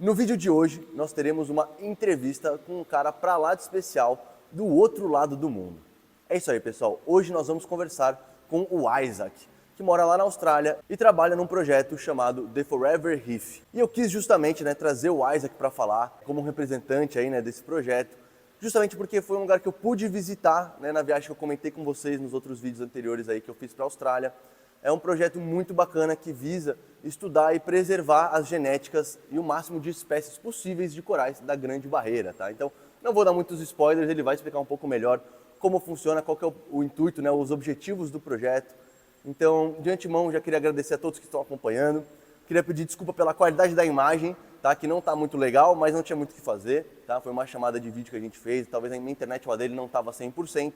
No vídeo de hoje, nós teremos uma entrevista com um cara pra lá de especial do outro lado do mundo. É isso aí, pessoal. Hoje nós vamos conversar com o Izaac, que mora lá na Austrália e trabalha num projeto chamado The Forever Reef. E eu quis justamente trazer o Izaac para falar como um representante aí, desse projeto, justamente porque foi um lugar que eu pude visitar na viagem que eu comentei com vocês nos outros vídeos anteriores aí que eu fiz para a Austrália. É um projeto muito bacana que visa estudar e preservar as genéticas e o máximo de espécies possíveis de corais da Grande Barreira, tá? Então, não vou dar muitos spoilers, ele vai explicar um pouco melhor como funciona, qual que é o intuito, os objetivos do projeto. Então, de antemão, já queria agradecer a todos que estão acompanhando. Queria pedir desculpa pela qualidade da imagem, tá? Que não está muito legal, mas não tinha muito o que fazer, tá? Foi uma chamada de vídeo que a gente fez, talvez a minha internet lá dele não estava 100%,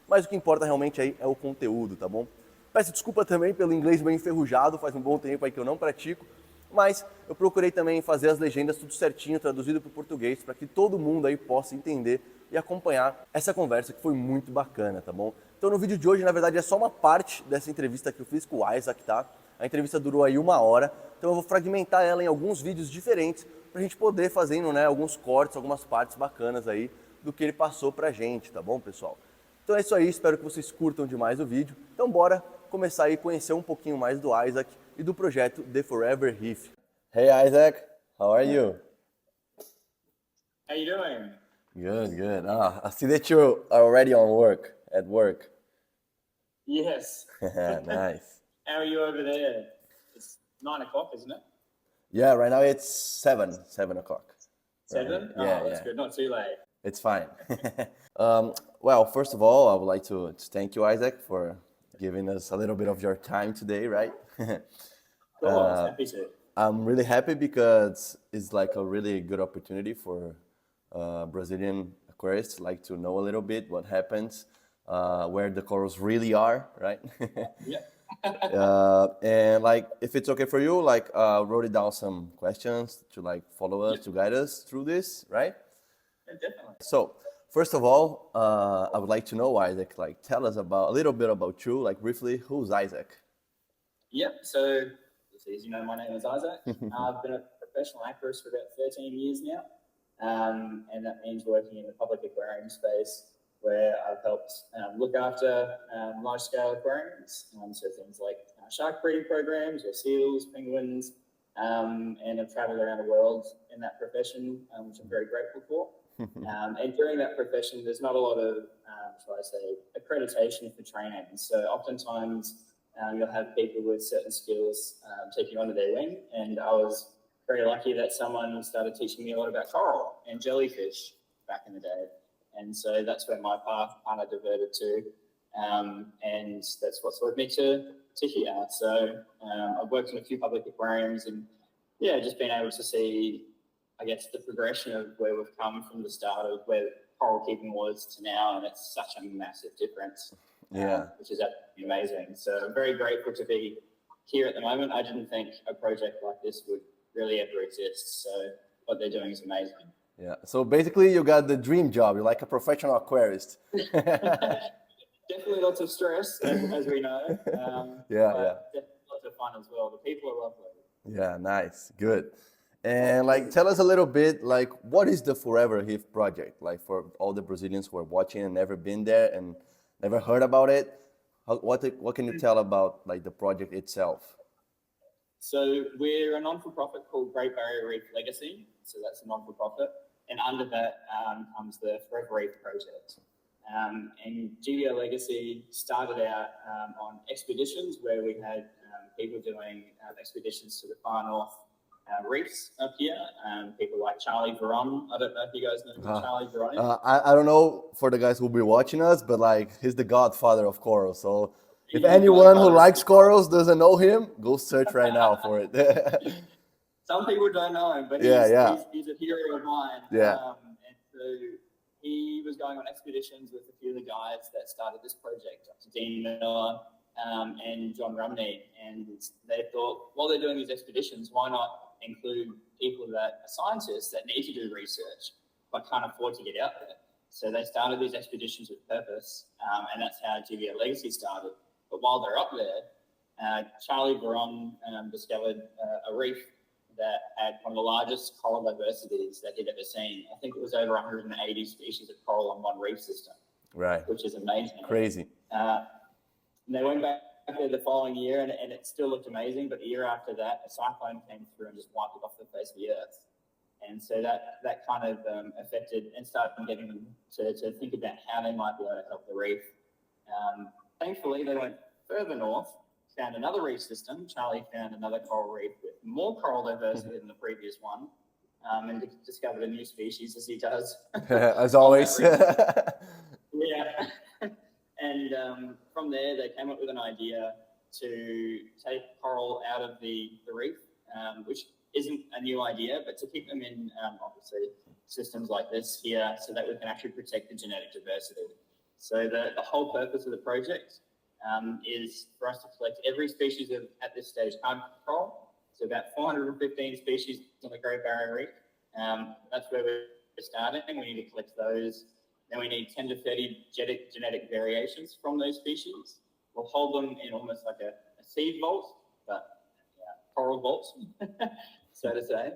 mas o que importa realmente aí é o conteúdo, tá bom? Peço desculpa também pelo inglês bem enferrujado, faz um bom tempo aí que eu não pratico, mas eu procurei também fazer as legendas tudo certinho, traduzido para o português, para que todo mundo aí possa entender e acompanhar essa conversa que foi muito bacana, tá bom? Então no vídeo de hoje, na verdade, é só uma parte dessa entrevista que eu fiz com o Izaac, tá? A entrevista durou aí 1 hora, então eu vou fragmentar ela em alguns vídeos diferentes para a gente poder fazendo alguns cortes, algumas partes bacanas aí do que ele passou pra gente, tá bom, pessoal? Então é isso aí, espero que vocês curtam demais o vídeo. Então bora começar aí a conhecer um pouquinho mais do Izaac e do projeto The Forever Reef. Hey Izaac, how are you? How you doing? Good, good. I see that you are already at work. Yes. Nice. How are you over there? It's 9 o'clock, isn't it? Yeah, right now it's 7 o'clock. 7? Right. Oh, Yeah, that's yeah. good. Not too late. It's fine. Well, first of all, I would like to thank you, Izaac, for giving us a little bit of your time today, right? Of course, happy to. I'm really happy because it's like a really good opportunity for Brazilian aquarists like to know a little bit what happens, where the corals really are, right? Yeah. And like, if it's okay for you, wrote it down some questions to follow us, to guide us through this, right? Yeah, definitely. So, first of all, I would like to know, Izaac, tell us a little bit about you, briefly, who's Izaac? Yep. So, as you know, my name is Isaac. I've been a professional aquarist for about 13 years now. And that means working in the public aquarium space where I've helped look after large-scale aquariums, so things like shark breeding programs or seals, penguins, and I've traveled around the world in that profession, which I'm very grateful for. And during that profession, there's not a lot of, shall I say, accreditation for training. So oftentimes you'll have people with certain skills taking under their wing, and I was very lucky that someone started teaching me a lot about coral and jellyfish back in the day. And so that's where my path kind of diverted to. And that's what's led me to here. So I've worked in a few public aquariums and just been able to see, I guess, the progression of where we've come from the start of where coral keeping was to now. And it's such a massive difference, which is absolutely amazing. So I'm very grateful to be here at the moment. I didn't think a project like this would really ever exist. So what they're doing is amazing. Yeah. So basically, you got the dream job. You're like a professional aquarist. Definitely lots of stress, as we know. Yeah. Definitely lots of fun as well. The people are lovely. Yeah. Nice. Good. And tell us a little bit, what is the Forever Reef Project? For all the Brazilians who are watching and never been there and never heard about it, what can you tell about the project itself? So we're a non-for-profit called Great Barrier Reef Legacy. So that's a non-for-profit. And under that comes the Forever Reef Project. And GBL Legacy started out on expeditions where we had people doing expeditions to the far north reefs up here. People like Charlie Veron. I don't know if you guys know who Charlie Veron is. I don't know for the guys who will be watching us, but he's the godfather of coral. So if anyone who likes corals doesn't know him, go search right now for it. Some people don't know him, but he's a hero of mine. Yeah. And so he was going on expeditions with a few of the guys that started this project, Dr. Dean Miller and John Rumney. And they thought, while they're doing these expeditions, why not include people that are scientists that need to do research but can't afford to get out there? So they started these expeditions with purpose, and that's how GBL Legacy started. But while they're up there, Charlie Veron discovered a reef that had one of the largest coral diversities that he'd ever seen. I think it was over 180 species of coral on one reef system. Right. Which is amazing. Crazy. And they went back there the following year, and it still looked amazing. But the year after that, a cyclone came through and just wiped it off the face of the earth. And so that kind of affected and started getting them to think about how they might be able to help the reef. Thankfully, they went further north, found another reef system. Charlie found another coral reef with more coral diversity than the previous one, and discovered a new species, as he does. As always. Yeah. And from there, they came up with an idea to take coral out of the reef, which isn't a new idea, but to keep them in, obviously, systems like this here so that we can actually protect the genetic diversity. So the whole purpose of the project is for us to collect every species of, at this stage, hard coral. So about 415 species on the Great Barrier Reef. That's where we're starting. We need to collect those. Then we need 10 to 30 genetic variations from those species. We'll hold them in almost like a seed vault, but coral vault, so to say.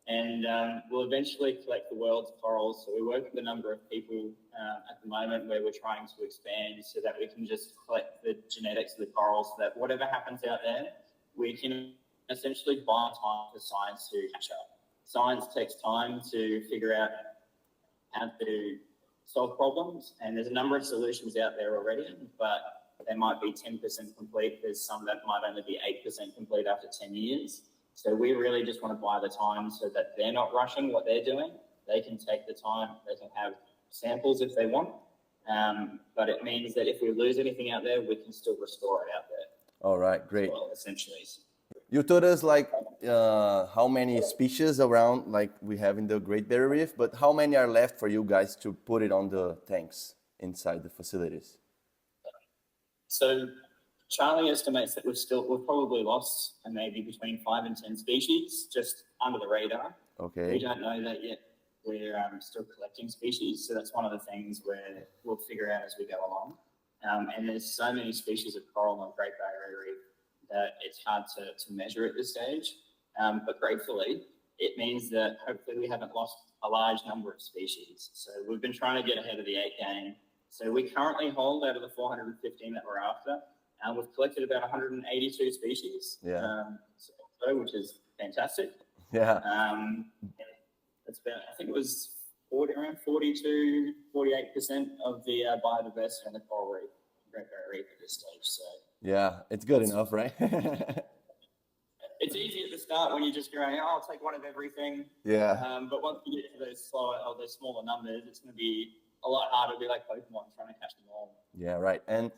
And we'll eventually collect the world's corals. So we work with a number of people at the moment where we're trying to expand so that we can just collect the genetics of the corals so that whatever happens out there, we can essentially buy time for science to catch up. Science takes time to figure out how to solve problems, and there's a number of solutions out there already, but they might be 10% complete. There's some that might only be 8% complete after 10 years. So we really just want to buy the time so that they're not rushing what they're doing. They can take the time, they can have samples if they want, but it means that if we lose anything out there, we can still restore it out there. All right, great. Well, essentially. You told us like how many species around like we have in the Great Barrier Reef, but how many are left for you guys to put it on the tanks inside the facilities? So Charlie estimates that we've probably lost maybe between 5 and 10 species just under the radar. Okay. We don't know that yet. We're still collecting species, so that's one of the things where we'll figure out as we go along. And there's so many species of coral on the Great Barrier Reef that it's hard to measure at this stage. But gratefully, it means that hopefully we haven't lost a large number of species. So we've been trying to get ahead of the 8 game. So we currently hold out of the 415 that we're after. We've collected about 182 species, which is fantastic. Yeah. It's about, I think it was around 42, 48% of the biodiversity on the coral reef, Great Barrier Reef at this stage. So yeah, it's good enough, right? It's easy at the start when you're just going, I'll take one of everything. Yeah. But once you get to those smaller numbers, it's going to be a lot harder to be like Pokemon trying to catch them all. Yeah, right. And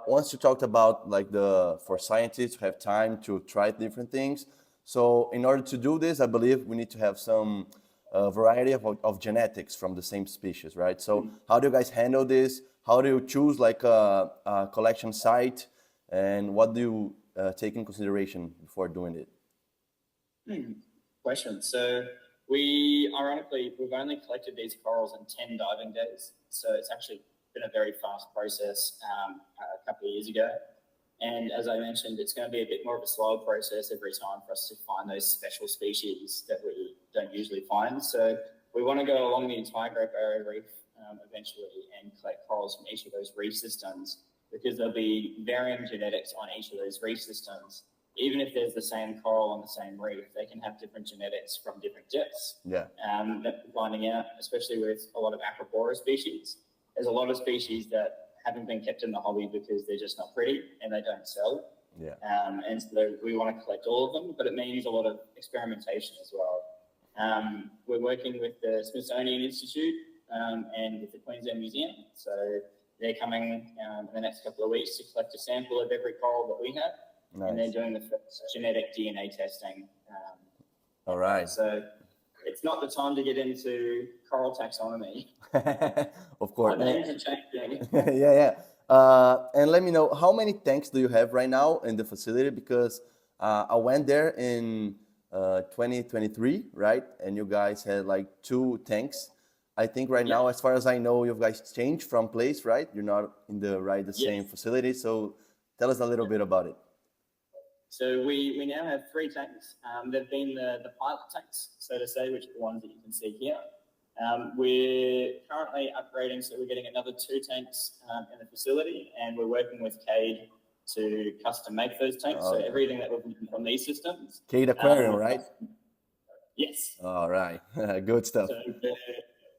once you talked about like for scientists to have time to try different things. So in order to do this, I believe we need to have some variety of genetics from the same species, right? So how do you guys handle this? How do you choose like a collection site? And what do you take in consideration before doing it? Question. So we've only collected these corals in 10 diving days. So it's actually been a very fast process a couple of years ago. And as I mentioned, it's going to be a bit more of a slower process every time for us to find those special species that we don't usually find. So we want to go along the entire Great Barrier Reef eventually and collect corals from each of those reef systems, because there'll be varying genetics on each of those reef systems. Even if there's the same coral on the same reef, they can have different genetics from different depths. Yeah. That we're finding out, especially with a lot of aquapora species. There's a lot of species that haven't been kept in the hobby because they're just not pretty and they don't sell. Yeah. And so we want to collect all of them, but it means a lot of experimentation as well. We're working with the Smithsonian Institute and with the Queensland Museum. So they're coming in the next couple of weeks to collect a sample of every coral that we have. Nice. And they're doing the first genetic DNA testing. All right. So it's not the time to get into coral taxonomy. Of course. Names are changing. Yeah. And let me know, how many tanks do you have right now in the facility? Because I went there in 2023, right? And you guys had like 2 tanks. I think right now, as far as I know, you guys changed from place, right? You're not in the same facility. So tell us a little bit about it. So we now have 3 tanks. They've been the pilot tanks, so to say, which are the ones that you can see here. We're currently upgrading, so we're getting another 2 tanks in the facility, and we're working with Cade to custom make those tanks. So everything that we've done from these systems. Cade Aquarium, right? Yes. All right, good stuff. So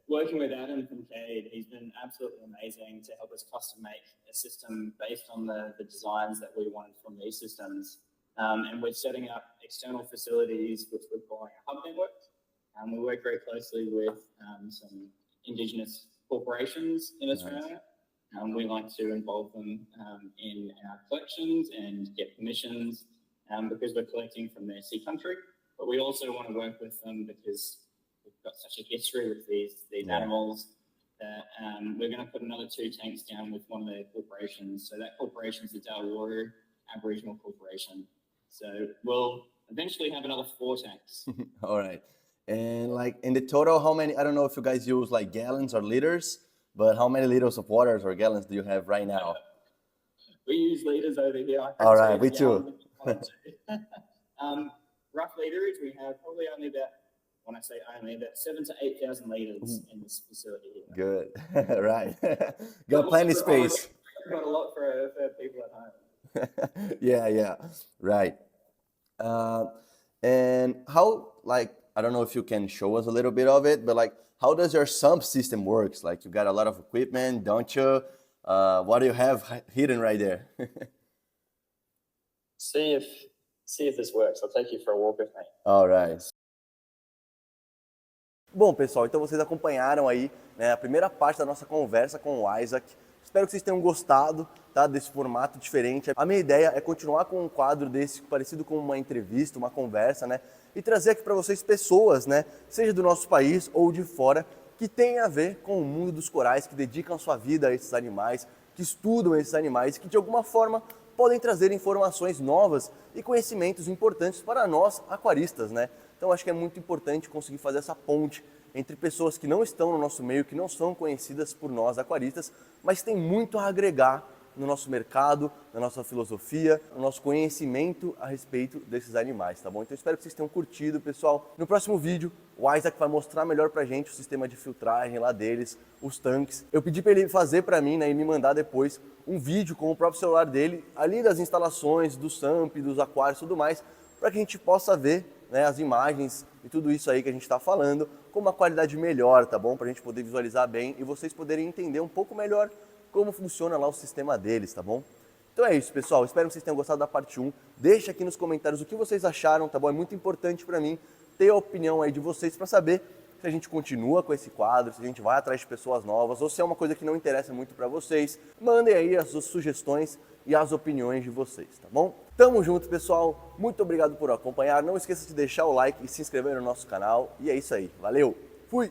working with Adam from Cade, he's been absolutely amazing to help us custom make a system based on the designs that we wanted from these systems. And we're setting up external facilities, which we're calling a hub network. We work very closely with some Indigenous corporations in Australia. We like to involve them in our collections and get permissions because we're collecting from their sea country. But we also want to work with them because we've got such a history with these animals that we're going to put another 2 tanks down with one of their corporations. So that corporation is the Dalwara Aboriginal Corporation. So we'll eventually have another 4 tanks. All right. And like in the total, how many, I don't know if you guys use like gallons or liters, but how many liters of waters or gallons do you have right now? We use liters over here. All right, we too. Rough liters, we have probably only about, when I say only, about 7,000 to 8,000 liters in this facility here. Good, right. Got plenty of space. Got a lot for people at home. Yeah, right. And how, like, I don't know if you can show us a little bit of it, but like, how does your sump system works? Like, you got a lot of equipment, don't you? What do you have hidden right there? See if this works. I'll take you for a walk with me. All right. Bom, pessoal, então vocês acompanharam aí, né, a primeira parte da nossa conversa com o Izaac. Espero que vocês tenham gostado, tá, desse formato diferente. A minha ideia é continuar com um quadro desse, parecido com uma entrevista, uma conversa, né? E trazer aqui para vocês pessoas, né? Seja do nosso país ou de fora, que tem a ver com o mundo dos corais, que dedicam sua vida a esses animais, que estudam esses animais, que de alguma forma podem trazer informações novas e conhecimentos importantes para nós aquaristas, né? Então acho que é muito importante conseguir fazer essa ponte entre pessoas que não estão no nosso meio, que não são conhecidas por nós aquaristas, mas tem muito a agregar no nosso mercado, na nossa filosofia, no nosso conhecimento a respeito desses animais, tá bom? Então espero que vocês tenham curtido, pessoal. No próximo vídeo, o Izaac vai mostrar melhor pra gente o sistema de filtragem lá deles, os tanques. Eu pedi para ele fazer para mim, né, e me mandar depois um vídeo com o próprio celular dele, ali das instalações, do SAMP, dos aquários e tudo mais, para que a gente possa ver, né, as imagens e tudo isso aí que a gente está falando com uma qualidade melhor, tá bom? Para a gente poder visualizar bem e vocês poderem entender um pouco melhor como funciona lá o sistema deles, tá bom? Então é isso, pessoal. Espero que vocês tenham gostado da parte 1. Deixa aqui nos comentários o que vocês acharam, tá bom? É muito importante para mim ter a opinião aí de vocês para saber se a gente continua com esse quadro, se a gente vai atrás de pessoas novas ou se é uma coisa que não interessa muito para vocês. Mandem aí as suas sugestões e as opiniões de vocês, tá bom? Tamo junto, pessoal. Muito obrigado por acompanhar. Não esqueça de deixar o like e se inscrever no nosso canal. E é isso aí. Valeu! Fui!